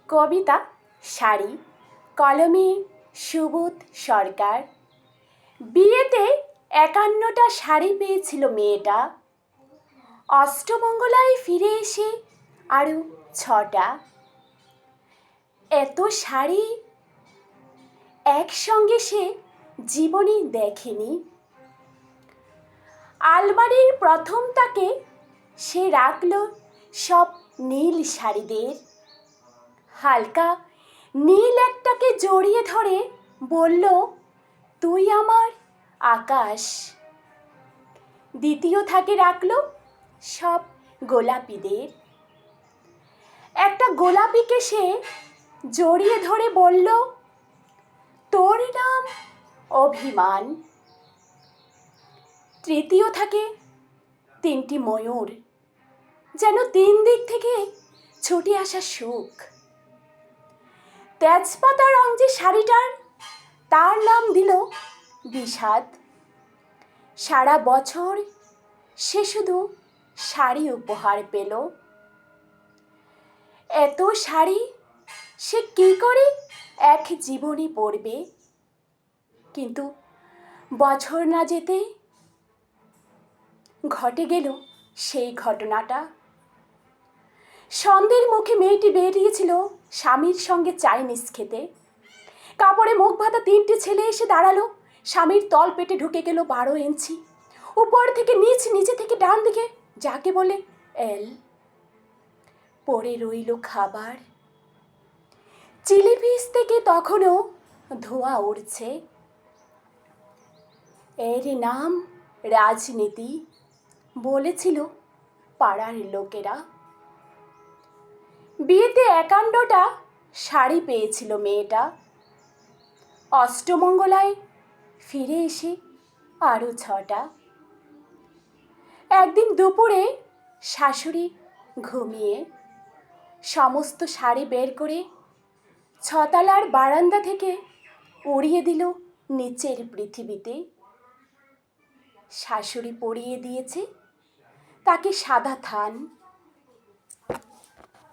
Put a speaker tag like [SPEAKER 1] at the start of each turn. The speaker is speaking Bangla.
[SPEAKER 1] কবিতা শাড়ি, কলমে সুবোধ সরকার। বিয়েতে ৫১টা শাড়ি পেয়েছিল মেয়েটা, অষ্টমঙ্গলায় ফিরে এসে আরও ৬টা। এত শাড়ি একসঙ্গে সে জীবনে দেখেনি। আলমারির প্রথম তাকে সে রাখল সব নীল শাড়িদের। হালকা নীল একটাকে জড়িয়ে ধরে বলল, তুই আমার আকাশ। দ্বিতীয় থাকে রাখল সব গোলাপিদের। একটা গোলাপিকে সে জড়িয়ে ধরে বলল, তোর নাম অভিমান। তৃতীয় থাকে ৩টি ময়ূর, যেন ৩ দিক থেকে ছুটে আসা সুখ। তেজপাতা রং যে শাড়িটার, তার নাম দিল বিষাদ। সারা বছর সে শুধু শাড়ি উপহার পেল। এত শাড়ি সে কি করে এক জীবনে পরবে? কিন্তু বছর না যেতে ঘটে গেল সেই ঘটনাটা। সন্ধ্যের মুখে মেয়েটি বেরিয়েছিল স্বামীর সঙ্গে চাইনিজ খেতে। কাপড়ে মুখ বাঁধা ৩টে ছেলে এসে দাঁড়ালো। স্বামীর তল পেটে ঢুকে গেল ১২ ইঞ্চি। উপর থেকে নিচ, নিচে থেকে ডান দিকে, যাকে বলে এল। পড়ে রইল খাবার। চিলি পিস থেকে তখনও ধোঁয়া উড়ছে। এর নাম রাজনীতি, বলেছিল পাড়ার লোকেরা। বিয়েতে ৫১টা শাড়ি পেয়েছিল মেয়েটা, অষ্টমঙ্গলায় ফিরে এসে আরও ৬টা। একদিন দুপুরে শাশুড়ি ঘুমিয়ে সমস্ত শাড়ি বের করে ৬তলার বারান্দা থেকে উড়িয়ে দিল নিচের পৃথিবীতে। শাশুড়ি পরিয়ে দিয়েছে তাকে সাদা থান।